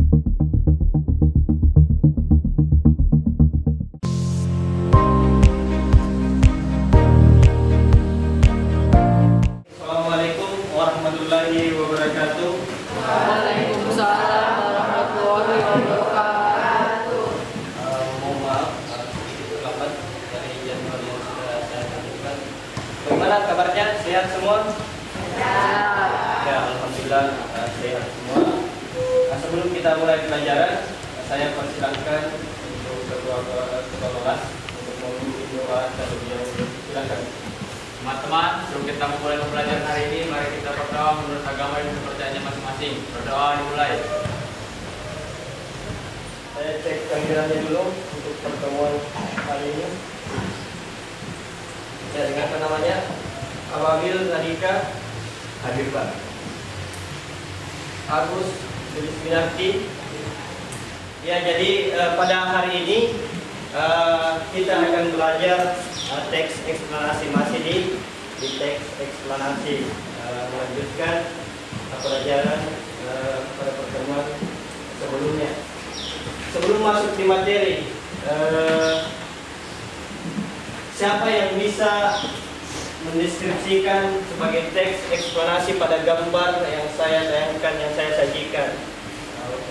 Assalamualaikum warahmatullahi wabarakatuh. Waalaikumsalam warahmatullahi wabarakatuh. Mohon maaf sedikit terlambat dari jadwal yang sudah saya tentukan. Bagaimana kabarnya? Sehat semua? Ya, alhamdulillah sehat semua. Sebelum kita mulai pelajaran, saya persilakan untuk ketua kelas untuk memimpin doa terlebih dahulu. Silakan. Teman-teman, sebelum kita memulai pembelajaran hari ini, mari kita berdoa menurut agama dan kepercayaannya masing-masing. Berdoa dimulai. Saya cek panggilannya dulu untuk pertemuan hari ini. Ya, dengan namanya Ababil Nadika hadir Pak. Agus Sulisminarti. Ya, jadi pada hari ini kita akan belajar teks eksplanasi, masih di teks eksplanasi, melanjutkan pelajaran pada pertemuan sebelumnya. Sebelum masuk di materi, siapa yang bisa mendeskripsikan sebagai teks eksplanasi pada gambar yang saya tayangkan, yang saya sajikan,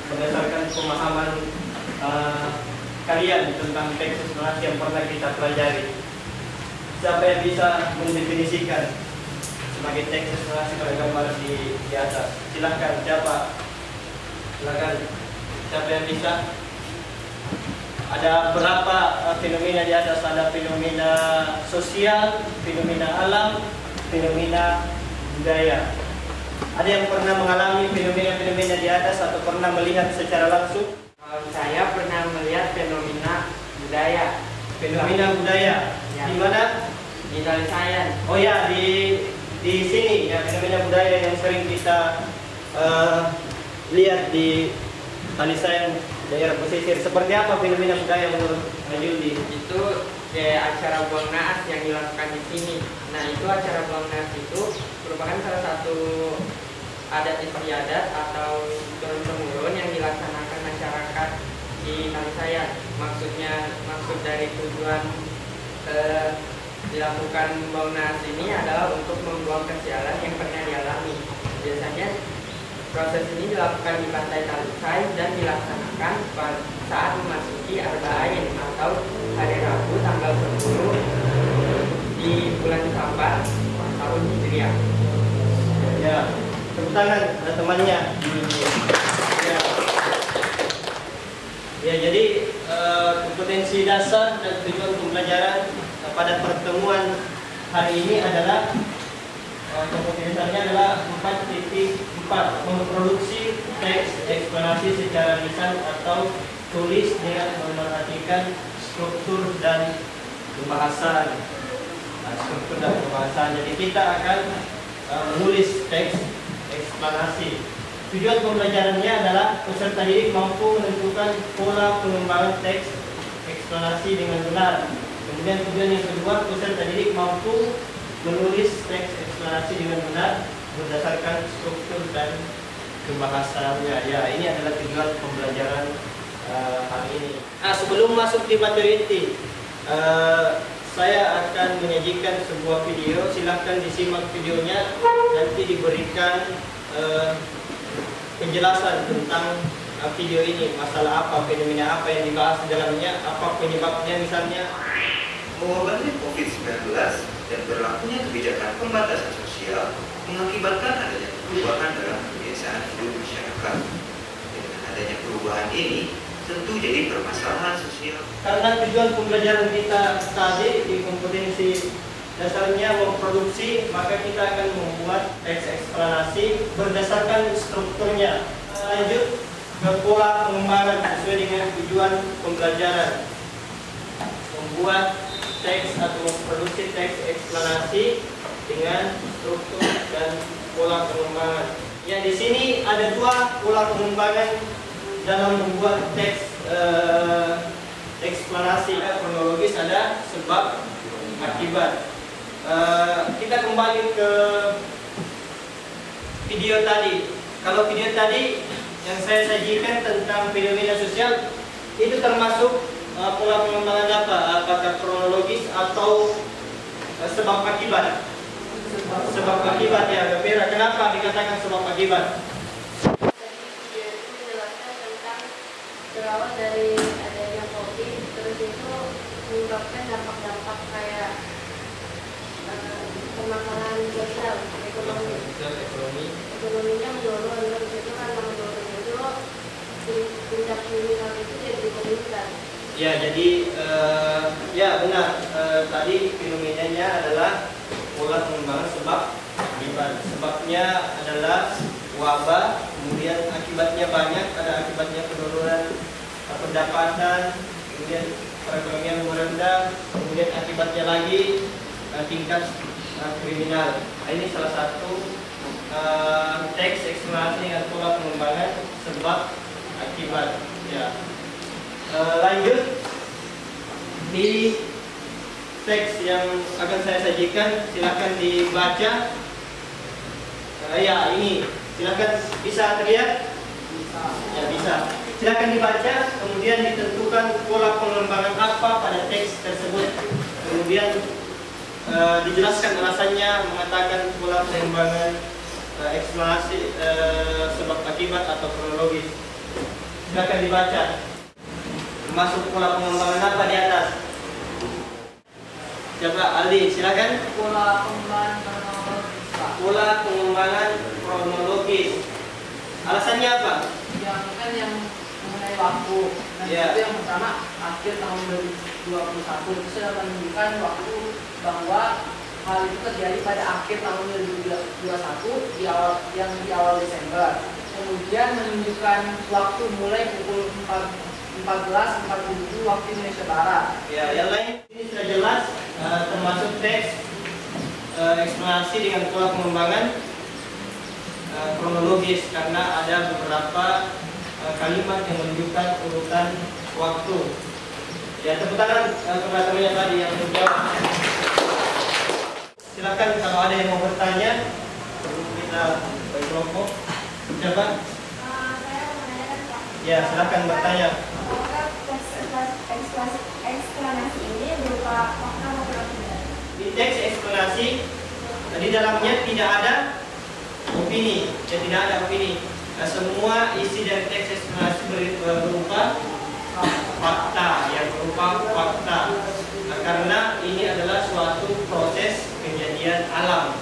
berdasarkan pemahaman kalian tentang teks eksplanasi yang pernah kita pelajari? Siapa yang bisa mendefinisikan sebagai teks eksplanasi pada gambar di atas? Silahkan, siapa? Silahkan, siapa yang bisa? Ada berapa fenomena di atas? Ada fenomena sosial, fenomena alam, fenomena budaya. Ada yang pernah mengalami fenomena-fenomena di atas atau pernah melihat secara langsung? Saya pernah melihat fenomena budaya. Fenomena budaya. Ya. Di mana? Di Talisayan. Oh ya, di sini ya, fenomena budaya yang sering kita lihat di Talisayan, daerah pesisir. Seperti apa fenomena budaya menurut Juldi? Itu kayak acara buang naas yang dilakukan di sini. Nah, itu acara buang naas itu merupakan salah satu adat istiadat atau turun-temurun yang dilaksanakan masyarakat di Talisayan. Maksud dari tujuan dilakukan buang naas ini adalah untuk membuang kesialan yang pernah dialami. Biasanya proses ini dilakukan di pantai Talisay dan dilaksanakan saat memasuki Arba'in atau hari Rabu tanggal 10 di bulan Sabar tahun Hijriah. Ya, tepuk tangan temannya. Ya. Ya, jadi kompetensi dasar dan tujuan pembelajaran pada pertemuan hari ini adalah kompetensinya adalah 4.4, memproduksi teks eksplanasi secara lisan atau tulis dengan memerhatikan struktur dan pembahasan. Struktur dan pembahasan. Jadi kita akan menulis teks eksplanasi. Tujuan pembelajarannya adalah peserta didik mampu menentukan pola pengembangan teks eksplanasi dengan benar. Kemudian tujuan yang kedua, peserta didik mampu menulis teks eksplanasi dengan benar berdasarkan struktur dan pembahasannya. Ya, ini adalah tujuan pembelajaran hari ini. Sebelum masuk di materi inti, saya akan menyajikan sebuah video. Silahkan disimak videonya. Nanti diberikan penjelasan tentang video ini, masalah apa, fenomena apa yang dibahas di dalamnya, apa penyebabnya misalnya. Mengobati COVID-19 dan berlakunya kebijakan pembatasan sosial mengakibatkan adanya perubahan dalam kebiasaan hidup masyarakat. Dengan adanya perubahan ini tentu jadi permasalahan sosial. Karena tujuan pembelajaran kita tadi di kompetensi dasarnya memproduksi, maka kita akan membuat teks eksplanasi berdasarkan strukturnya. Lanjut ke pola pengembangan sesuai dengan tujuan pembelajaran. Membuat teks atau memproduksi teks eksplanasi dengan struktur dan pola pengembangan. Ya, di sini ada dua pola pengembangan dalam membuat teks eksplanasi. Kronologis, ada sebab akibat. Kita kembali ke video tadi. Kalau video tadi yang saya sajikan tentang fenomena sosial itu termasuk pola pengembangan apa? Apakah kronologis atau sebab akibat? Sebab akibat ya, Gapira. Kenapa dikatakan sebab akibat? Dia itu menjelaskan tentang berawal dari adanya COVID, terus itu menyebabkan dampak-dampak kayak pemakanan sosial, ekonominya menurun, terus itu karena menurun itu tindak kriminal itu jadi meningkat. Ya, jadi ya benar. Tadi fenomenanya adalah pola pengembangan sebab akibat. Sebabnya adalah wabah, kemudian akibatnya banyak, ada akibatnya penurunan pendapatan, kemudian perekonomian merendah, kemudian akibatnya lagi tingkat kriminal. Nah, ini salah satu teks eksplanasi dengan pola pengembangan sebab akibat. Ya. Lanjut di teks yang akan saya sajikan, silakan dibaca. Ya, ini silakan, bisa terlihat? Ya, bisa. Silakan dibaca, kemudian ditentukan pola pengembangan apa pada teks tersebut. Kemudian dijelaskan alasannya, mengatakan pola pengembangan eksplanasi sebab akibat atau kronologis. Silakan dibaca. Masuk pola pengembangan apa di atas? Coba Aldi, silakan. Pola pengembangan kronologis, Pak. Pola pengembangan kronologis. Alasannya apa? Yang mengenai waktu. Dan Ya. itu yang pertama, akhir tahun 2021 itu sudah menunjukkan waktu bahwa hal itu terjadi pada akhir tahun 2021 yang di awal Desember. Kemudian menunjukkan waktu mulai pukul 14.47 waktu Indonesia Barat. Ya, yang lain ini sudah jelas, termasuk teks eksplanasi dengan pola pengembangan kronologis, karena ada beberapa kalimat yang menunjukkan urutan waktu. Ya, tepuk tangan kepada temannya tadi yang menjawab. Silakan kalau ada yang mau bertanya, kita berkelompok. Coba. Saya mau menanyakan, Pak. Ya, silakan bertanya. Apakah eksplanasi ini berupa fakta atau tidak? Di teks eksplanasi, di dalamnya tidak ada opini, ya, tidak ada opini. Nah, semua isi dari teks eksplanasi berupa fakta, yang berupa fakta. Nah, karena ini adalah suatu proses kejadian alam,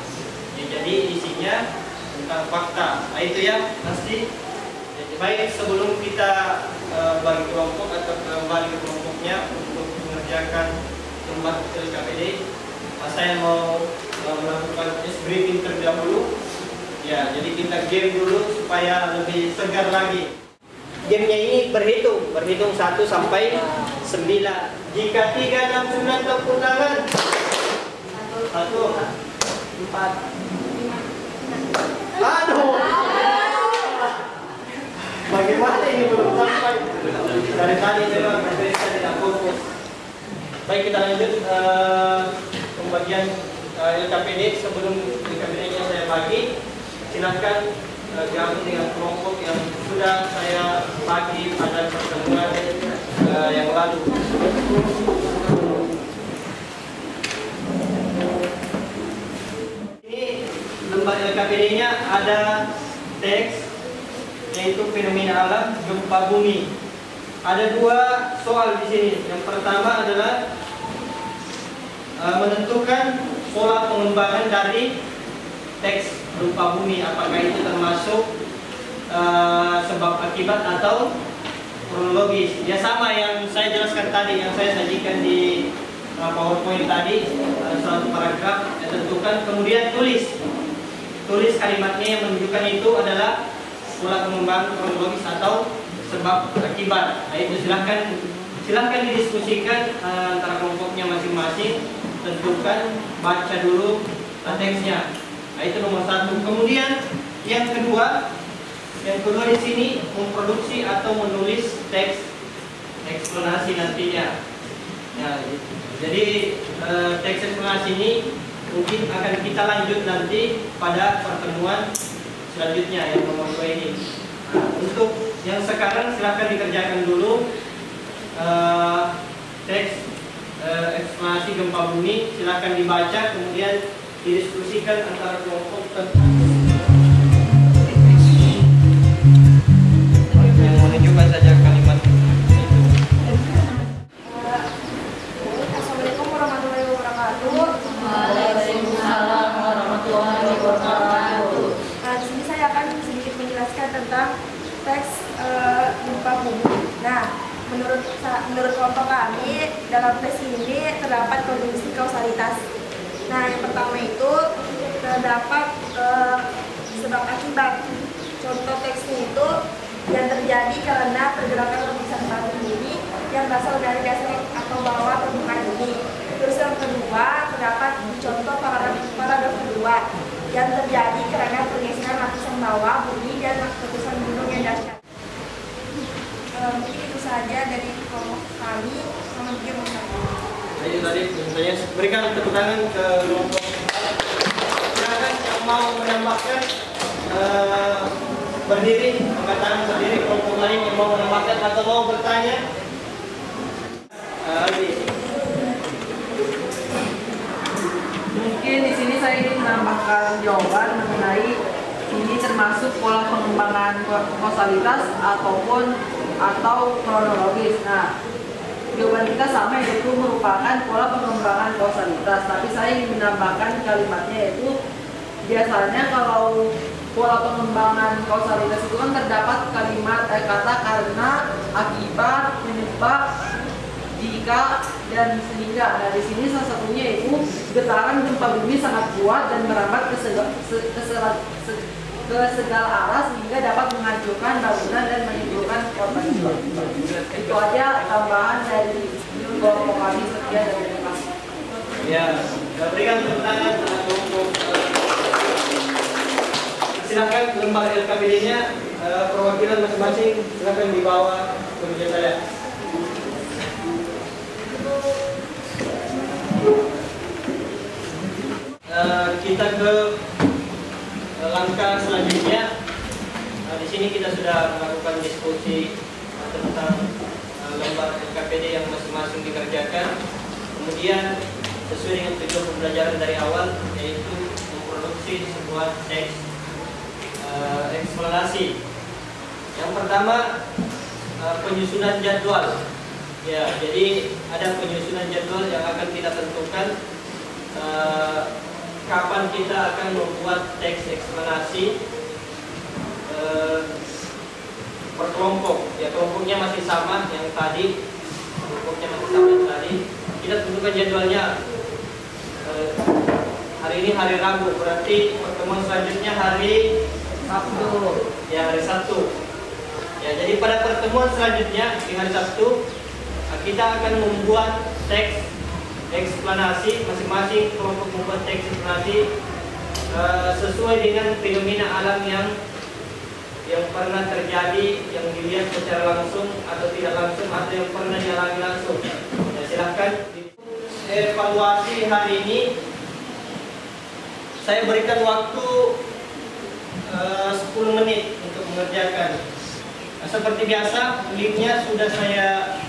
ya, jadi isinya tentang fakta. Nah, itu ya pasti. Baik, sebelum kita bagi kelompok atau kembali ke kelompoknya untuk mengerjakan tempat LKPD, saya mau melakukan briefing terlebih dahulu. Ya, jadi kita game dulu supaya lebih segar lagi. Gamenya ini berhitung 1 sampai 9. Jika 3, 6, 9 tepuk tangan. 1, 4. Aduh. Bagaimana ini belum sampai? Dari tadi memang saya tidak fokus. Baik, kita lanjut pembagian LKPD. Sebelum LKPD-nya saya bagi, silakan gabung dengan kelompok yang sudah saya bagi pada pertemuan yang lalu. Ini lembar LKPD-nya ada teks, yaitu fenomena alam gempa bumi. Ada 2 soal di sini. Yang pertama adalah menentukan pola pengembangan dari teks gempa bumi. Apakah itu termasuk sebab akibat atau kronologis? Ya, sama yang saya jelaskan tadi, yang saya sajikan di PowerPoint tadi, suatu paragraf. Tentukan, kemudian tulis kalimatnya yang menunjukkan itu adalah pola pengembangan kronologis atau sebab akibat. Nah, itu silahkan didiskusikan antara kelompoknya masing-masing. Tentukan, baca dulu teksnya. Nah, itu nomor 1. Kemudian yang kedua di sini memproduksi atau menulis teks eksplanasi nantinya. Nah, jadi teks eksplanasi ini mungkin akan kita lanjut nanti pada pertemuan selanjutnya yang nomor 2 ini. Untuk yang sekarang silahkan dikerjakan dulu teks eksplanasi gempa bumi, silahkan dibaca kemudian didiskusikan antara kelompok tentang yang menunjukkan saja kalimat itu. Assalamualaikum warahmatullahi wabarakatuh. Waalaikumsalam warahmatullahi wabarakatuh. Di sini saya akan sedikit menjelaskan tentang teks gempa bumi. Nah, menurut kelompok kami dalam teks ini terdapat kondisi kausalitas. Nah, yang pertama itu terdapat sebab akibat. Contoh teksnya itu yang terjadi karena pergerakan lapisan batu bumi yang berasal dari dasar atau bawah permukaan bumi. Terus yang kedua terdapat di contoh paragraf kedua yang terjadi karena pergeseran lapisan bawah bumi dan letusan gunung yang dahsyat. Mungkin itu saja dari kelompok kami. Selamat pagi. Ayo tadi misalnya berikan tepuk tangan ke kelompok. Silakan yang mau menambahkan berdiri, angkat tangan berdiri. Kelompok lain yang mau menambahkan atau mau bertanya. Mungkin di sini saya ingin menambahkan jawaban mengenai ini termasuk pola pengembangan kausalitas atau kronologis. Nah, jawaban kita sama, yaitu merupakan pola pengembangan kausalitas. Tapi saya ingin menambahkan kalimatnya, yaitu biasanya kalau pola pengembangan kausalitas itu kan terdapat kalimat kata karena, akibat, penyebab, jika, dan sehingga. Nah, di sini salah satunya itu getaran gempa bumi sangat kuat dan merambat ke segala arah sehingga dapat menghancurkan bangunan dan menimbulkan korban jiwa. Itu aja tambahan dari kelompok kami. Sekian dan terima kasih. Ya, berikan tepuk tangan untuk silakan lembar LKPD-nya perwakilan masing-masing silakan dibawa ke meja saya. Kita ke langkah selanjutnya. Di sini kita sudah melakukan diskusi tentang lembar LKPD yang masing-masing dikerjakan. Kemudian sesuai dengan tujuan pembelajaran dari awal, yaitu memproduksi sebuah teks eksplanasi. Yang pertama penyusunan jadwal. Ya, jadi ada penyusunan jadwal yang akan kita tentukan kapan kita akan membuat teks eksplanasi per kelompok. Ya, kelompoknya masih sama yang tadi. Kita tentukan jadwalnya. Hari ini hari Rabu, berarti pertemuan selanjutnya hari Sabtu. Ya, hari Sabtu. Ya, jadi pada pertemuan selanjutnya di hari Sabtu kita akan membuat teks eksplanasi, masing-masing kelompok membuat teks eksplanasi sesuai dengan fenomena alam yang pernah terjadi, yang dilihat secara langsung atau tidak langsung, atau yang pernah dialami langsung. Ya, silahkan. Evaluasi hari ini saya berikan waktu 10 menit untuk mengerjakan. Seperti biasa, linknya sudah saya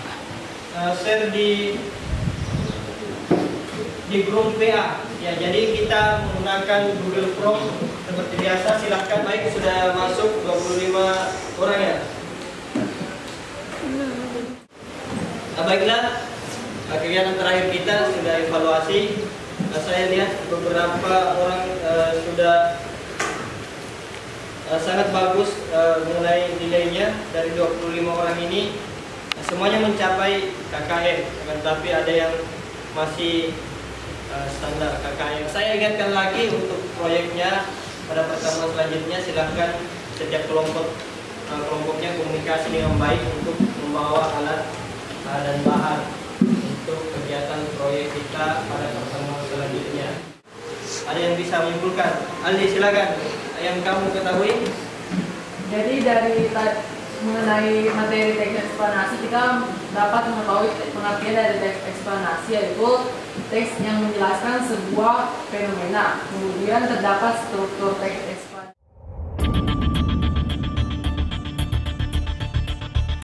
share di grup PA. Ya, jadi kita menggunakan Google Chrome seperti biasa. Silahkan. Baik, sudah masuk 25 orang ya. Nah, baiklah, kegiatan terakhir kita sudah evaluasi. Saya lihat beberapa orang sudah sangat bagus mengenai nilainya. Dari 25 orang ini semuanya mencapai KKM, tapi ada yang masih standar KKM. Saya ingatkan lagi untuk proyeknya pada pertemuan selanjutnya, silahkan setiap kelompoknya komunikasi dengan baik untuk membawa alat dan bahan untuk kegiatan proyek kita pada pertemuan selanjutnya. Ada yang bisa menyimpulkan? Aldi, silakan. Yang kamu ketahui? Jadi dari mengenai materi teks eksplanasi, kita dapat mengetahui pengertian dari teks eksplanasi, yaitu teks yang menjelaskan sebuah fenomena. Kemudian terdapat struktur teks